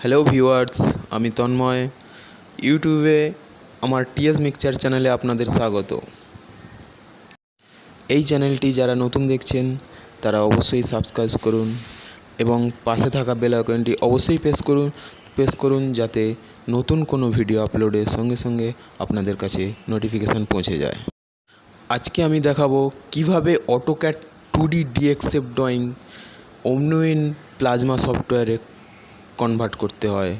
Hello viewers, আমি তন্ময়। ইউটিউবে আমার টিএস মিক্সচার চ্যানেলে আপনাদের স্বাগত। এই চ্যানেলটি যারা নতুন দেখছেন তারা অবশ্যই সাবস্ক্রাইব করুন এবং পাশে থাকা বেল আইকনটি অবশ্যই প্রেস করুন যাতে নতুন কোনো ভিডিও আপলোডের সঙ্গে সঙ্গে আপনাদের কাছে নোটিফিকেশান পৌঁছে যায়। আজকে আমি দেখাবো কিভাবে অটোক্যাড 2D DXF ড্রয়িং অমনোইন প্লাজমা সফটওয়্যারে কনভার্ট করতে হয়।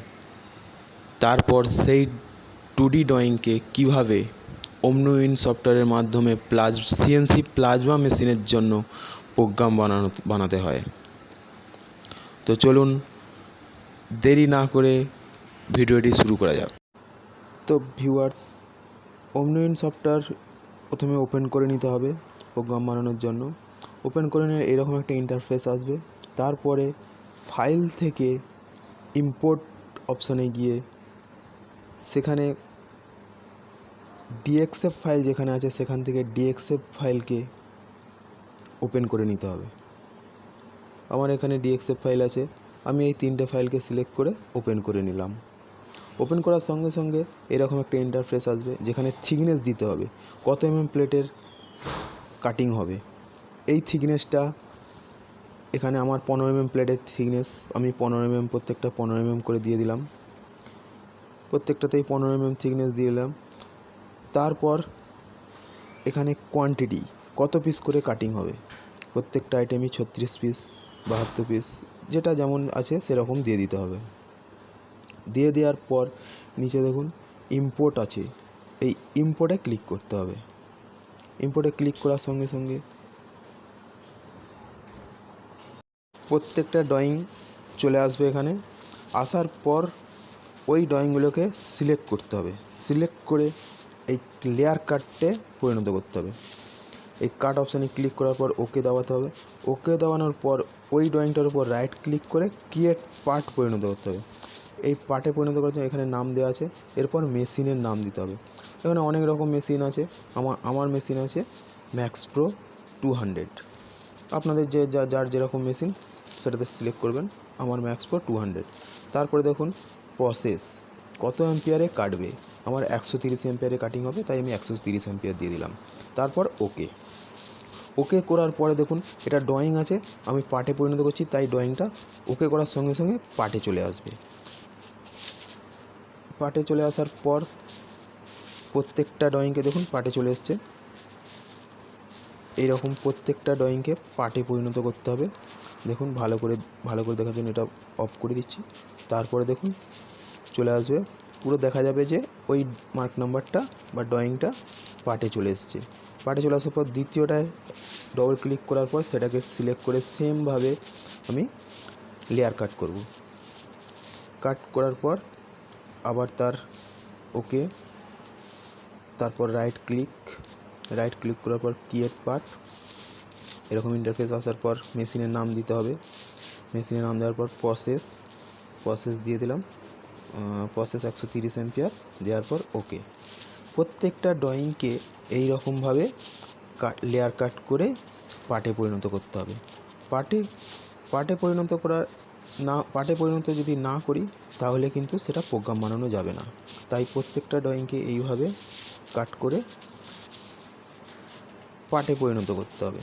তারপর সেই 2D ড্রয়িংকে কীভাবে অমনোইন সফটওয়্যারের মাধ্যমে CNC প্লাজমা মেশিনের জন্য প্রোগ্রাম বানাতে হয়। তো চলুন দেরি না করে ভিডিওটি শুরু করা যাক। তো ভিউয়ার্স, অমনোইন সফটওয়্যার প্রথমে ওপেন করে নিতে হবে প্রোগ্রাম বানানোর জন্য। ওপেন করে নিয়ে এরকম একটা ইন্টারফেস আসবে। তারপরে ফাইল থেকে ইম্পোর্ট অপশানে গিয়ে সেখানে DXF ফাইল যেখানে আছে সেখান থেকে DXF ফাইলকে ওপেন করে নিতে হবে। আমার এখানে DXF ফাইল আছে, আমি এই 3টে ফাইলকে সিলেক্ট করে ওপেন করে নিলাম। ওপেন করার সঙ্গে সঙ্গে এরকম একটা ইন্টারফেস আসবে যেখানে থিকনেস দিতে হবে, কত প্লেটের কাটিং হবে। এই থিকনেসটা এখানে আমার 15 প্লেটের থিকনেস, আমি 15 প্রত্যেকটা 15 করে দিয়ে দিলাম। প্রত্যেকটাতেই 15 থিকনেস দিয়ে দিলাম। তারপর এখানে কোয়ান্টিটি কত পিস করে কাটিং হবে, প্রত্যেকটা আইটেমই 36 পিস 72 পিস যেটা যেমন আছে সেরকম দিয়ে দিতে হবে। দিয়ে দেওয়ার পর নিচে দেখুন ইম্পোর্ট আছে, এই ইম্পোর্টে ক্লিক করতে হবে। ইম্পোর্টে ক্লিক করার সঙ্গে সঙ্গে প্রত্যেকটা ড্রয়িং চলে আসবে। এখানে আসার পর ওই ড্রয়িংগুলোকে সিলেক্ট করতে হবে। সিলেক্ট করে এই লেয়ার কাটে পরিণত করতে হবে। এই কাট অপশানে ক্লিক করার পর ওকে দাবাতে হবে। ওকে দাবানোর পর ওই ড্রয়িংটার উপর রাইট ক্লিক করে ক্রিয়েট পার্ট পরিণত করতে হবে। এই পার্টে পরিণত করার জন্য এখানে নাম দেওয়া আছে, এরপর মেশিনের নাম দিতে হবে। এখানে অনেক রকম মেশিন আছে, আমার মেশিন আছে ম্যাক্স প্রো 200। আপনাদের যার যেরকম মেশিন সেটাতে সিলেক্ট করবেন। আমার ম্যাক্স প্রো 200। তারপরে দেখুন প্রসেস কত অ্যাম্পিয়ারে কাটবে, আমার 130 অ্যাম্পিয়ারে কাটিং হবে, তাই আমি 130 অ্যাম্পিয়ার দিয়ে দিলাম। তারপর ওকে করার পরে দেখুন এটা ড্রয়িং আছে, আমি পার্টে পরিণত করছি, তাই ড্রয়িংটা ওকে করার সঙ্গে সঙ্গে পার্টে চলে আসবে। পার্টে চলে আসার পর প্রত্যেকটা ড্রয়িংকে দেখুন পার্টে চলে এসছে। এইরকম প্রত্যেকটা ড্রয়িংকে পার্টে পরিণত করতে হবে। দেখুন ভালো করে দেখার জন্য এটা অফ করে দিচ্ছি। তারপরে দেখুন চলে আসবে, পুরো দেখা যাবে যে ওই মার্ক নাম্বারটা বা ড্রয়িংটা পার্টে চলে এসছে। পার্টে চলে আসার পর দ্বিতীয়টায় ডবল ক্লিক করার পর সেটাকে সিলেক্ট করে সেমভাবে আমি লেয়ার কাট করব। কাট করার পর আবার তার ওকে, তারপর রাইট ক্লিক করার পর ক্রিয়েট পার্ট। এরকম ইন্টারফেস আসার পর মেশিনের নাম দিতে হবে। মেশিনের নাম দেওয়ার পর প্রসেস দিয়ে দিলাম, প্রসেস 130 অ্যাম্পিয়ার দেওয়ার পর ওকে। প্রত্যেকটা ড্রয়িংকে এই রকমভাবে লেয়ার কাট করে পার্টে পরিণত করতে হবে। পার্টে পরিণত যদি না করি তাহলে কিন্তু সেটা প্রোগ্রাম বানানো যাবে না। তাই প্রত্যেকটা ড্রয়িংকে এইভাবে কাট করে পার্টে পরিণত করতে হবে।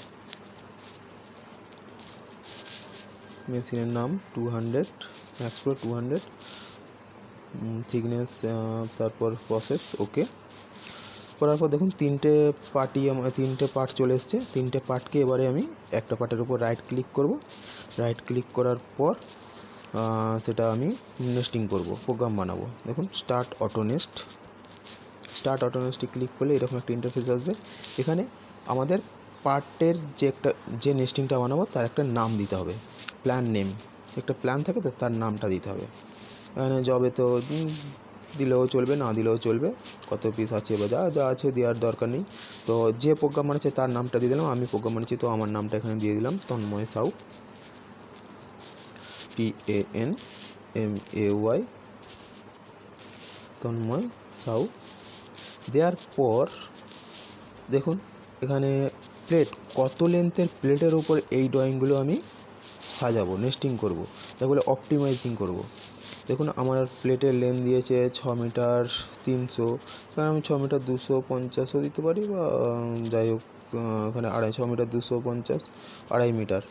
মেশিনের নাম 200, ম্যাক্স প্রো 200, থিকনেস, তারপর প্রসেস ওকে করার পর দেখুন তিনটে পার্ট চলে এসছে। তিনটে পার্টকে এবারে আমি একটা পার্টের উপর রাইট ক্লিক করব। রাইট ক্লিক করার পর সেটা আমি নেস্টিং করব, প্রোগ্রাম বানাবো। দেখুন স্টার্ট অটো নেস্টে ক্লিক করলে এরকম একটা ইন্টারফেস আসবে। এখানে আমাদের পার্টের যে নেস্টিংটা বানাবো তার একটা নাম দিতে হবে, প্ল্যান নেম। একটা প্ল্যান থাকে তো তার নামটা দিতে হবে। এখানে জবে তো দিলেও চলবে, না দিলেও চলবে, কত পিস আছে বা যা আছে দেওয়ার দরকার নেই। তো যে প্রোগ্রাম বানাচ্ছে তার নামটা দিয়ে দিলাম। আমি প্রোগ্রাম বানাচ্ছি তো আমার নামটা এখানে দিয়ে দিলাম তন্ময় সাউ, TANMAY, তন্ময় সাউ। দেওয়ার পর দেখুন এখানে প্লেট, কত লেন্থের প্লেটের উপর এই ড্রয়িংগুলো আমি সাজাবো, নেস্টিং করব, তারপরে অপটিমাইজিং করব। দেখুন আমার প্লেটের লেন্থ দিয়েছে 6 মিটার 300, কারণ আমি 6 মিটার 250ও দিতে পারি, বা যাই হোক এখানে 6 মিটার 250 2.5 মিটার,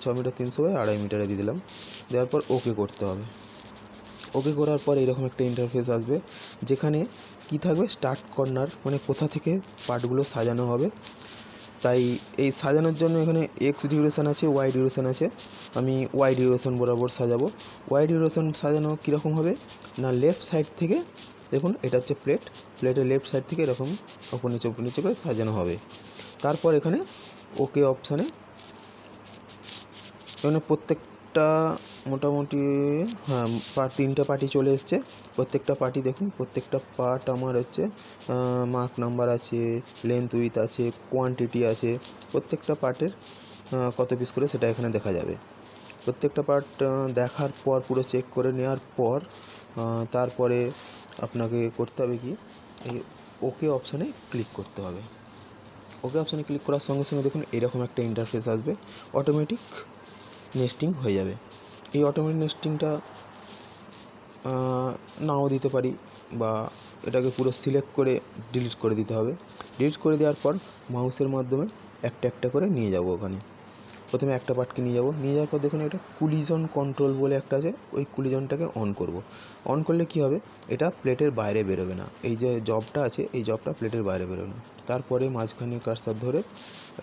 6 মিটার 300 বাই 2.5 মিটারে দিয়ে দিলাম। দেওয়ার পর ওকে করতে হবে। ওকে করার পর এরকম একটা ইন্টারফেস আসবে, যেখানে কি থাকবে, স্টার্ট কর্নার, মানে কোথা থেকে পার্টগুলো সাজানো হবে। তাই এই সাজানোর জন্য এখানে এক্স ডিউরেশন আছে, ওয়াই ডিউরেশন আছে। আমি ওয়াই ডিউরেশন বরাবর সাজাবো। ওয়াই ডিউরেশন সাজানো কীরকম হবে না, লেফট সাইড থেকে দেখুন, এটা হচ্ছে প্লেটের লেফট সাইড থেকে এরকম ওপর নিচে করে সাজানো হবে। তারপর এখানে ওকে অপশানে এখানে প্রত্যেকটা মোটামুটি, হ্যাঁ, 3টে পার্টি চলে এসছে। প্রত্যেকটা পার্টি দেখুন, প্রত্যেকটা পার্ট আমার হচ্ছে মার্ক নাম্বার আছে, লেন্থ উইথ আছে, কোয়ান্টিটি আছে। প্রত্যেকটা পার্টের কত পিস করে সেটা এখানে দেখা যাবে। প্রত্যেকটা পার্ট দেখার পর, পুরো চেক করে নেওয়ার পর, তারপরে আপনাকে করতে হবে কি, এই ওকে অপশানে ক্লিক করতে হবে। ওকে অপশানে ক্লিক করার সঙ্গে সঙ্গে দেখুন এরকম একটা ইন্টারফেস আসবে, অটোমেটিক নেস্টিং হয়ে যাবে। এই অটোমেটিক নেস্টিংটা নাও দিতে পারি, বা এটাকে পুরো সিলেক্ট করে ডিলিট করে দিতে হবে। ডিলিট করে দেওয়ার পর মাউসের মাধ্যমে একটা একটা করে নিয়ে যাব। ওখানে প্রথমে একটা পার্টকে নিয়ে যাওয়ার পর দেখুন এটা কুলিজন কন্ট্রোল বলে একটা আছে, ওই কুলিজনটাকে অন করব। অন করলে কি হবে, এটা প্লেটের বাইরে বেরোবে না। এই যে জবটা আছে, এই জবটা প্লেটের বাইরে বেরোবে না। তারপরে মাঝখানে কার্সার ধরে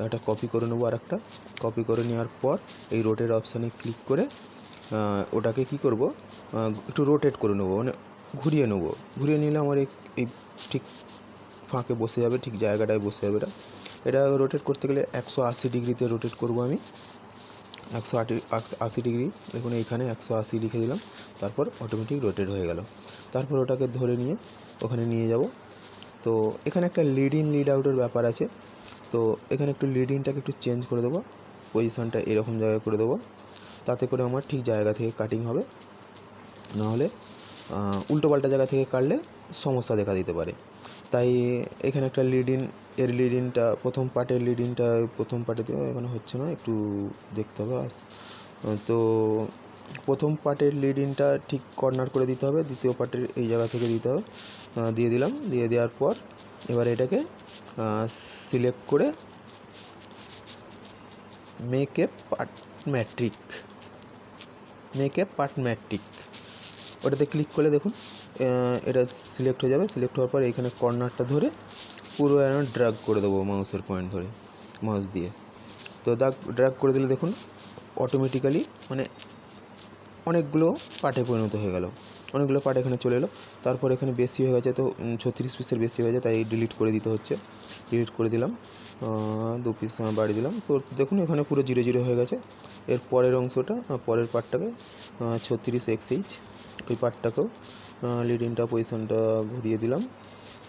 একটা কপি করে নেবো, আর একটা কপি করে নেওয়ার পর এই রোটেট অপশানে ক্লিক করে ওটাকে কি করব, একটু রোটেট করে নেবো, মানে ঘুরিয়ে নিলে আমার এই ঠিক ফাঁকে বসে যাবে, ঠিক জায়গাটায় বসে যাবে। এটা রোটেট করতে গেলে 180 ডিগ্রিতে রোটেট করব আমি, 180 ডিগ্রি। দেখুন এইখানে 180 লিখে দিলাম, তারপর অটোমেটিক রোটেট হয়ে গেল। তারপর ওটাকে ধরে নিয়ে ওখানে নিয়ে যাব। তো এখানে একটা লিড ইন লিড আউটের ব্যাপার আছে, তো এখানে একটু লিড ইনটাকে একটু চেঞ্জ করে দেবো, পজিশানটা এরকম জায়গায় করে দেবো, তাতে করে আমার ঠিক জায়গা থেকে কাটিং হবে। নাহলে উল্টোপাল্টা জায়গা থেকে কাটলে সমস্যা দেখা দিতে পারে। তাই এখানে একটা লিড ইনটা প্রথম পার্টের লিড ইনটা প্রথম পার্টে এখানে হচ্ছে না, একটু দেখতে হবে। তো প্রথম পার্টের লিড ইনটা ঠিক কর্নার করে দিতে হবে, দ্বিতীয় পার্টের এই জায়গা থেকে দিতে হবে। দিয়ে দিলাম। দিয়ে দেওয়ার পর এবার এটাকে সিলেক্ট করে মেক এ পার্ট ম্যাট্রিক ওটাতে ক্লিক করলে দেখুন এটা সিলেক্ট হয়ে যাবে। সিলেক্ট হওয়ার পর এইখানে কর্নারটা ধরে পুরো ড্র্যাগ করে দেবো মাউসের পয়েন্ট ধরে, মাউস দিয়ে। তো ড্র্যাগ করে দিলে দেখুন অটোমেটিক্যালি মানে অনেকগুলো পার্টে পরিণত হয়ে গেল, অনেকগুলো পার্ট এখানে চলে এলো। তারপর এখানে বেশি হয়ে গেছে, তো 36 পিসের বেশি হয়ে যায়, তাই ডিলিট করে দিতে হচ্ছে। ডিলিট করে দিলাম, 2 পিস বাড়িয়ে দিলাম। তো দেখুন এখানে পুরো 0 0 হয়ে গেছে। এর পরের অংশটা, পরের পার্টটাকে 36XH, ওই পার্টটাকেও লিড ইনটা পজিশনটা ঘুরিয়ে দিলাম।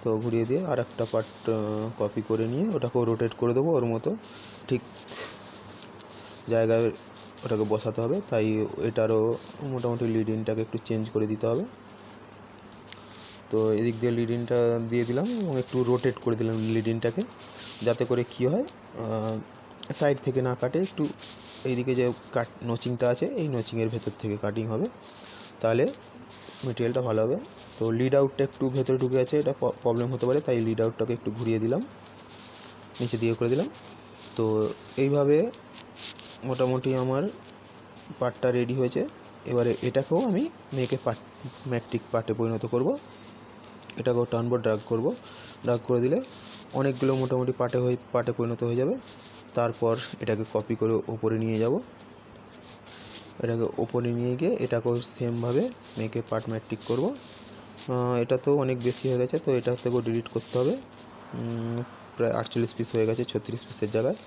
তো ঘুরিয়ে দিয়ে আর একটা পার্ট কপি করে নিয়ে ওটাকেও রোটেট করে দেবো ওর মতো, ঠিক জায়গায় ওটাকে বসাতে হবে। তাই এটারও মোটামুটি লিড ইনটাকে একটু চেঞ্জ করে দিতে হবে। তো এদিক দিয়ে লিড ইনটা দিয়ে দিলাম এবং একটু রোটেট করে দিলাম লিড ইনটাকে, যাতে করে কী হয়, সাইড থেকে না কাটে, একটু এইদিকে যে নচিংটা আছে এই নচিংয়ের ভেতর থেকে কাটিং হবে, তাহলে মেটেরিয়ালটা ভালো হবে। তো লিড আউটটা একটু ভেতরে ঢুকে আছে, এটা প্রবলেম হতে পারে, তাই লিড আউটটাকে একটু ঘুরিয়ে দিলাম, নিচে দিয়ে করে দিলাম। তো এইভাবে মোটামুটি আমার পার্টটা রেডি হয়েছে। এবারে এটাকেও আমি ম্যাট্রিক পার্টে পরিণত করব। এটাকেও টানবো, ড্র্যাগ করে দিলে অনেকগুলো মোটামুটি পার্টে পরিণত হয়ে যাবে। তারপর এটাকে কপি করে ওপরে নিয়ে যাব, এটাকে ওপরে নিয়ে গিয়ে এটাকেও সেমভাবে ম্যাট্রিক করব। এটা তো অনেক বেশি হয়ে গেছে, তো এটা থেকেও ডিলিট করতে হবে। প্রায় 48 পিস হয়ে গেছে 36 পিসের জায়গায়,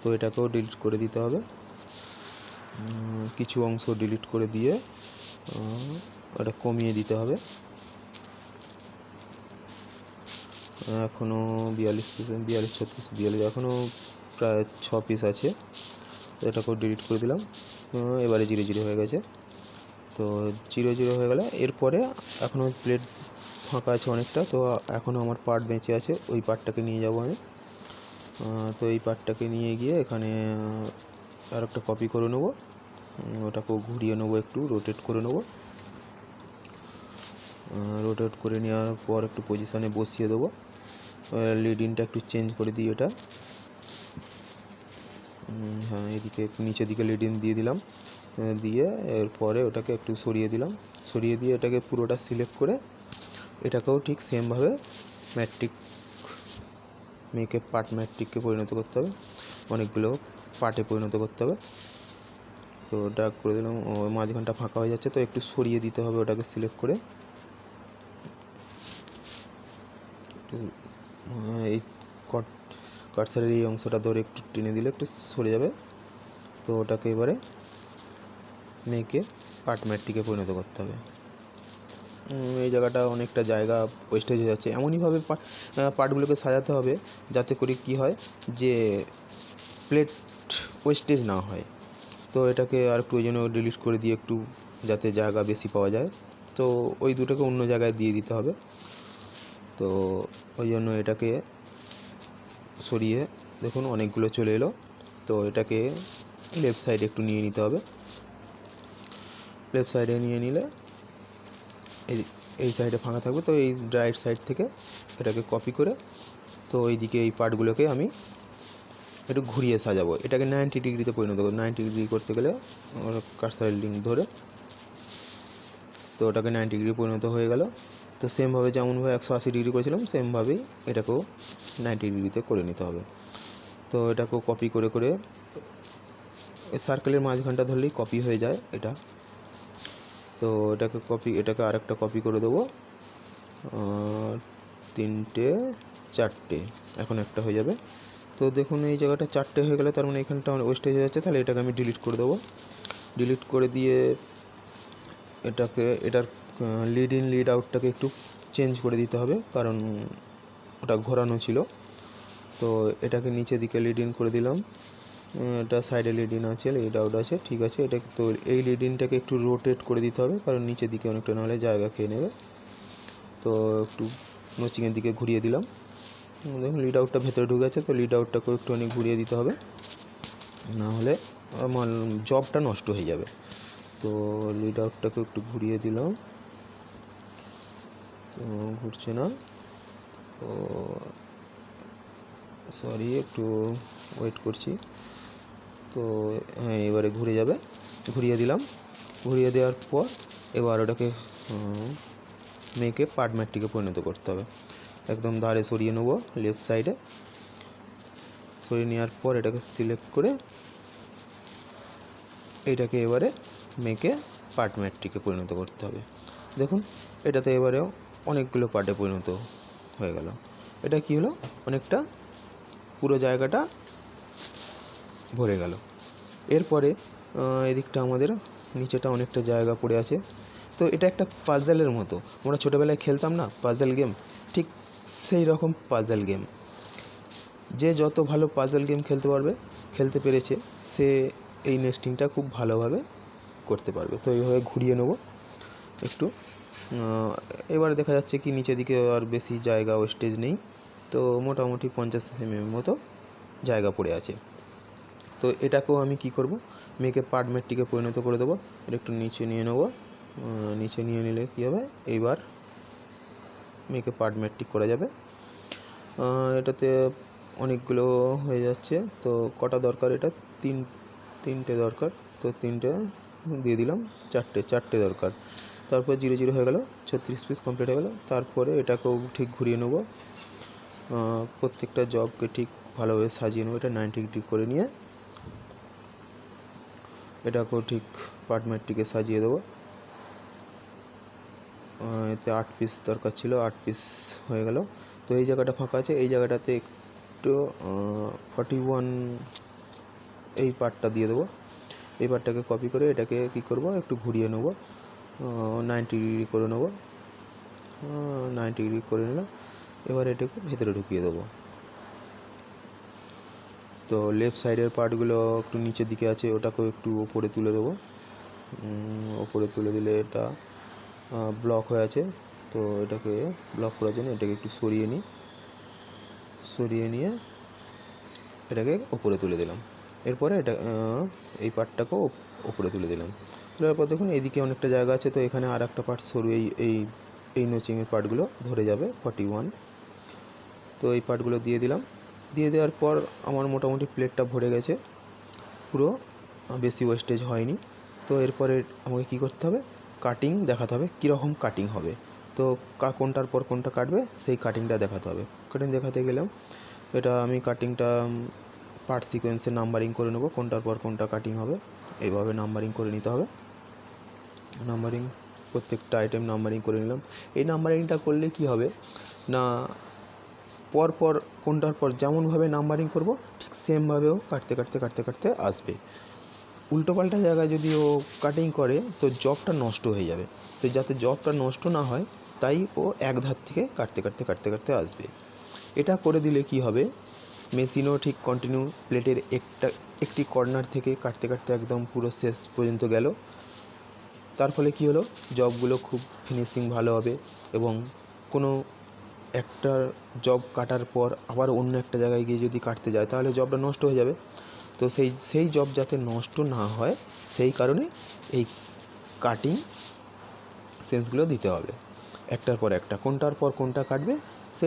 তো এটাকেও ডিলিট করে দিতে হবে। কিছু অংশ ডিলিট করে দিয়ে এটা কমিয়ে দিতে হবে। এখনও 42 পিস, 42 36 42, এখনও প্রায় 6 পিস আছে, তো এটাকেও ডিলিট করে দিলাম। এবারে 0 0 হয়ে গেছে। তো 0 0 হয়ে গেলে এরপরে এখনও প্লেট ফাঁকা আছে অনেকটা, তো এখনও আমার পার্ট বেঁচে আছে, ওই পার্টটাকে নিয়ে যাব আমি। তো এই পার্টটাকে নিয়ে গিয়ে এখানে আর একটা কপি করে নেব, ওটাকেও ঘুরিয়ে নেবো, একটু রোটেট করে নেবো। রোটেট করে নেওয়ার পর একটু পজিশানে বসিয়ে দেবো। লিডিংটা একটু চেঞ্জ করে দিই এটা। হ্যাঁ, এদিকে একটু নিচের দিকে লিডিং দিয়ে দিলাম, দিয়ে এরপরে ওটাকে একটু সরিয়ে দিলাম, সরিয়ে দিয়ে এটাকে পুরোটা সিলেক্ট করে এটাকেও ঠিক সেমভাবে ম্যাট্রিক মেয়েকে পার্ট ম্যাট্রিককে পরিণত করতে হবে, অনেকগুলো পার্টে পরিণত করতে হবে। তো ওটা করে দিলাম। মাঝখানটা ফাঁকা হয়ে যাচ্ছে, তো একটু সরিয়ে দিতে হবে ওটাকে সিলেক্ট করে। এই কার্সারের এই অংশটা ধরে একটু টেনে দিলে একটু সরে যাবে। তো ওটাকে এবারে মেয়েকে পার্ট ম্যাট্রিকে পরিণত করতে হবে। এই জায়গাটা অনেকটা জায়গা ওয়েস্টেজ হয়ে যাচ্ছে। এমনইভাবে পার্টগুলোকে সাজাতে হবে যাতে করে কি হয় যে প্লেট ওয়েস্টেজ না হয়। তো এটাকে আর একটু ওই জন্য ডিলিট করে দিয়ে একটু যাতে জায়গা বেশি পাওয়া যায়, তো ওই দুটোকে অন্য জায়গায় দিয়ে দিতে হবে। তো ওই জন্য এটাকে সরিয়ে দেখুন অনেকগুলো চলে এলো। তো এটাকে লেফট সাইডে একটু নিয়ে নিতে হবে। লেফট সাইডে নিয়ে নিলে এই সাইডে ফাঁকা থাকবে, তো এই রাইট সাইড থেকে এটাকে কপি করে তো এইদিকে এই পার্টগুলোকে আমি একটু ঘুরিয়ে সাজাবো। এটাকে 90 ডিগ্রিতে পরিণত করবো। 90 ডিগ্রি করতে গেলে কার্সারের লিঙ্ক ধরে তো ওটাকে 90 ডিগ্রি পরিণত হয়ে গেল। তো সেমভাবে যেমনভাবে 180 ডিগ্রি করেছিলাম সেমভাবেই এটাকেও 90 ডিগ্রিতে করে নিতে হবে। তো এটাকেও কপি করে করে সার্কেলের মাঝখানটা ধরলেই কপি হয়ে যায় এটা। তো এটাকে আরেকটা কপি করে দেবো, 3টে 4টে, এখন একটা হয়ে যাবে। তো দেখুন এই জায়গাটা 4টে হয়ে গেলে তার মানে এখানটা ওয়েস্টেজ হয়ে যাচ্ছে, তাহলে এটাকে আমি ডিলিট করে দেবো। ডিলিট করে দিয়ে এটার লিড ইন লিড আউটটাকে একটু চেঞ্জ করে দিতে হবে, কারণ ওটা ঘোরানো ছিল। তো এটাকে নিচে দিকে লিড ইন করে দিলাম, এটা সাইডে লিড ইন আছে, লিড আউট আছে, ঠিক আছে। এটাকে তো এই লিড ইনটাকে একটু রোটেট করে দিতে হবে, কারণ নিচের দিকে অনেকটা নাহলে জায়গা খেয়ে নেবে। তো একটু নচিংয়ের দিকে ঘুরিয়ে দিলাম। দেখুন লিড আউটটা ভেতরে ঢুকে আছে, তো লিড আউটটাকেও একটু অনেক ঘুরিয়ে দিতে হবে, নাহলে আমার জবটা নষ্ট হয়ে যাবে। তো লিড আউটটাকে একটু ঘুরিয়ে দিলাম, তো ঘুরছে না, তো সরি একটু ওয়েট করছি। তো হ্যাঁ, এবারে ঘুরে যাবে, ঘুরিয়ে দিলাম। ঘুরিয়ে দেওয়ার পর এবার ওটাকে মেয়েকে পার্ট ম্যাট্রিকে পরিণত করতে হবে। একদম ধারে সরিয়ে নেবো, লেফট সাইডে সরিয়ে নেওয়ার পর এটাকে সিলেক্ট করে এইটাকে এবারে মেয়েকে পার্ট ম্যাট্রিকে পরিণত করতে হবে। দেখুন এটাতে এবারেও অনেকগুলো পার্টে পরিণত হয়ে গেল। এটা কি হলো, অনেকটা পুরো জায়গাটা ভরে গেল। এরপরে এদিকটা আমাদের নিচেটা অনেকটা জায়গা পড়ে আছে। তো এটা একটা পাজেলের মতো, আমরা ছোটোবেলায় খেলতাম না পাজেল গেম, ঠিক সেই রকম পাজেল গেম। যে যত ভালো পাজেল গেম খেলতে পেরেছে সে এই নেস্টিংটা খুব ভালোভাবে করতে পারবে। তো এইভাবে ঘুরিয়ে নেব একটু। এবারে দেখা যাচ্ছে কি নিচের দিকে আর বেশি জায়গা ওয়েস্টেজ নেই, তো মোটামুটি 50 mm মতো জায়গা পড়ে আছে। তো এটাকেও আমি কি করব, মেয়েকে পার্ট ম্যাট্রিকে পরিণত করে দেবো। এটা একটু নিচে নিয়ে নেব, নিচে নিয়ে নিলে কী হবে, এইবার মেয়েকে পার্ট ম্যাট্রিক করা যাবে। এটাতে অনেকগুলো হয়ে যাচ্ছে, তো কটা দরকার, এটা তিনটে দরকার, তো 3টে দিয়ে দিলাম, 4টে দরকার। তারপর 0 0 হয়ে গেল, 36 পিস কমপ্লিট হয়ে গেল। তারপরে এটাকেও ঠিক ঘুরিয়ে নেব, প্রত্যেকটা জবকে ঠিক ভালোভাবে সাজিয়ে নেবো। এটা 90 ডিগ্রি করে নিয়ে এটাকেও ঠিক পার্ট ম্যাট্রিকে সাজিয়ে দেবো। এতে 8 পিস দরকার ছিল, 8 পিস হয়ে গেল। তো এই জায়গাটা ফাঁকা আছে, এই জায়গাটাতে একটু 41 এই পার্টটা দিয়ে দেবো। এই পার্টটাকে কপি করে এটাকে কি করব, একটু ঘুরিয়ে নেব, 90 ডিগ্রি করে নেব, 90 ডিগ্রি করে নিলাম। এবার এটাকে ভেতরে ঢুকিয়ে দেবো। তো লেফট সাইডের পার্টগুলো একটু নিচের দিকে আছে, ওটাকেও একটু ওপরে তুলে দেবো। ওপরে তুলে দিলে এটা ব্লক হয়ে আছে, তো এটাকে ব্লক করার জন্য এটাকে একটু সরিয়ে নিয়ে এটাকে ওপরে তুলে দিলাম। এরপরে এটা এই পার্টটাকেও উপরে তুলে দিলাম। তোলার পর দেখুন এইদিকে অনেকটা জায়গা আছে, তো এখানে আর একটা পার্ট সরু এই নচিংয়ের পার্টগুলো ধরে যাবে 41। তো এই পার্টগুলো দিয়ে দিলাম। দিয়ে দেওয়ার পর আমার মোটামুটি প্লেটটা ভরে গেছে, পুরো বেশি ওয়েস্টেজ হয়নি। তো এরপরে আমাকে কী করতে হবে, কাটিং দেখাতে হবে কীরকম কাটিং হবে। তো কোনটার পর কোনটা কাটবে সেই কাটিংটা দেখাতে হবে। কাটিং দেখাতে গেলাম, এটা আমি কাটিংটা পার্ট সিকোয়েন্সে নাম্বারিং করে নেব, কোনটার পর কোনটা কাটিং হবে এইভাবে নাম্বারিং করে নিতে হবে। নাম্বারিং প্রত্যেকটা আইটেম নাম্বারিং করে নিলাম। এই নাম্বারিংটা করলে কি হবে না, পর কোনটার পর যেমনভাবে নাম্বারিং করব ঠিক সেমভাবেও কাটতে কাটতে কাটতে কাটতে আসবে। উল্টোপাল্টা জায়গায় যদি ও কাটিং করে তো জবটা নষ্ট হয়ে যাবে। তো যাতে জবটা নষ্ট না হয় তাই ও এক ধার থেকে কাটতে কাটতে কাটতে কাটতে আসবে। এটা করে দিলে কি হবে, মেশিনও ঠিক কন্টিনিউ প্লেটের একটি কর্নার থেকে কাটতে কাটতে একদম পুরো শেষ পর্যন্ত গেল। তার ফলে কি হলো, জবগুলো খুব ফিনিশিং ভালো হবে এবং কোনো একটা জব কাটার পর আবার অন্য একটা জায়গায় গিয়ে যদি কাটতে যায় তাহলে জবটা নষ্ট হয়ে যাবে। তো সেই জব যাতে নষ্ট না হয় সেই কারণে এই কাটিং সেন্সগুলো দিতে হবে। একটার পর একটা কোনটার পর কোনটা কাটবে সে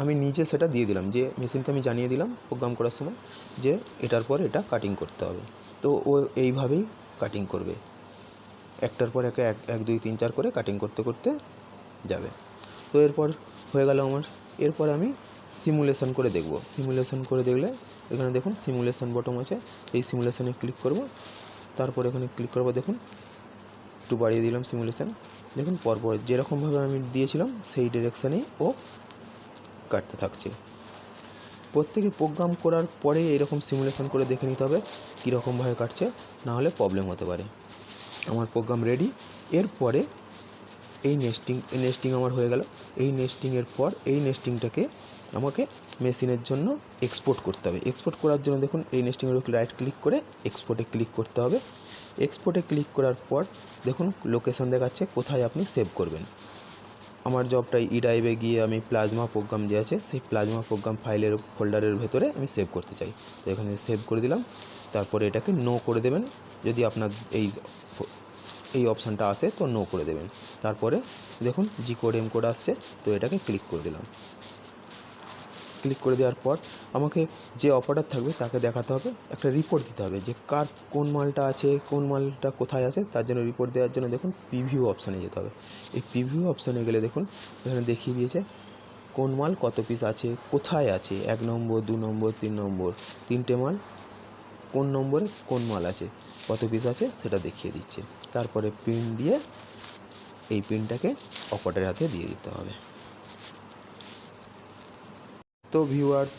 আমি নিজে সেটা দিয়ে দিলাম, যে মেশিনকে আমি জানিয়ে দিলাম প্রোগ্রাম করার সময় যে এটার পর এটা কাটিং করতে হবে। তো ও এইভাবেই কাটিং করবে, একটার পর এক 1 2 3 4 করে কাটিং করতে করতে যাবে। তো এরপর হয়ে গেল আমার। এরপর আমি সিমুলেশন করে দেখব। সিমুলেশন করে দেখলে এখানে দেখুন সিমুলেশন বটম আছে, এই সিমুলেশনে ক্লিক করব। তারপর এখানে ক্লিক করব, দেখুন একটু বাড়িয়ে দিলাম সিমুলেশন। দেখুন পরপর যেরকমভাবে আমি দিয়েছিলাম সেই ডিরেকশানেই ও কাটতে থাকছে। প্রত্যেকে প্রোগ্রাম করার পরে এরকম সিমুলেশন করে দেখে নিতে হবে কীরকমভাবে কাটছে, না হলে প্রবলেম হতে পারে। আমার প্রোগ্রাম রেডি। এরপরে এই নেস্টিং আমার হয়ে গেল। এই নেস্টিংয়ের পর এই নেস্টিংটাকে আমাকে মেশিনের জন্য এক্সপোর্ট করতে হবে। এক্সপোর্ট করার জন্য দেখুন এই নেস্টিংয়ের উপর রাইট ক্লিক করে এক্সপোর্টে ক্লিক করতে হবে। এক্সপোর্টে ক্লিক করার পর দেখুন লোকেশান দেখাচ্ছে কোথায় আপনি সেভ করবেন। আমার জবটা ই ড্রাইভে গিয়ে আমি প্লাজমা প্রোগ্রাম যে আছে সেই প্লাজমা প্রোগ্রাম ফাইলের ফোল্ডারের ভেতরে আমি সেভ করতে চাই। তো এখানে সেভ করে দিলাম। তারপরে এটাকে নো করে দেবেন, যদি আপনার এই অপশানটা আসে তো নো করে দেবেন। তারপরে দেখুন জি কোড এম কোড আসছে, তো এটাকে ক্লিক করে দিলাম। ক্লিক করে দেওয়ার পর আমাকে যে অপারেটর থাকবে তাকে দেখাতে হবে, একটা রিপোর্ট দিতে হবে যে কোন মালটা আছে, কোন মালটা কোথায় আছে। তার জন্য রিপোর্ট দেওয়ার জন্য দেখুন প্রিভিউ অপশানে যেতে হবে। এই প্রিভিউ অপশানে গেলে দেখুন এখানে দেখিয়ে দিয়েছে কোন মাল কত পিস আছে, কোথায় আছে, 1 নম্বর 2 নম্বর 3 নম্বর, 3টে মাল কোন নম্বরে কোন মাল আছে, কত পিস আছে সেটা দেখিয়ে দিচ্ছে। তারপরে প্রিন্ট দিয়ে এই প্রিন্টটাকে অপারেটরের হাতে দিয়ে দিতে হবে। তো ভিউয়ার্স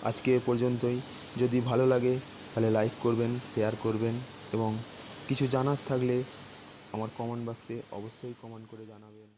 আজকে এ পর্যন্তই। যদি ভালো লাগে তাহলে লাইক করবেন, শেয়ার করবেন এবং কিছু জানার থাকলে আমার কমেন্ট বক্সে অবশ্যই কমেন্ট করে জানাবেন।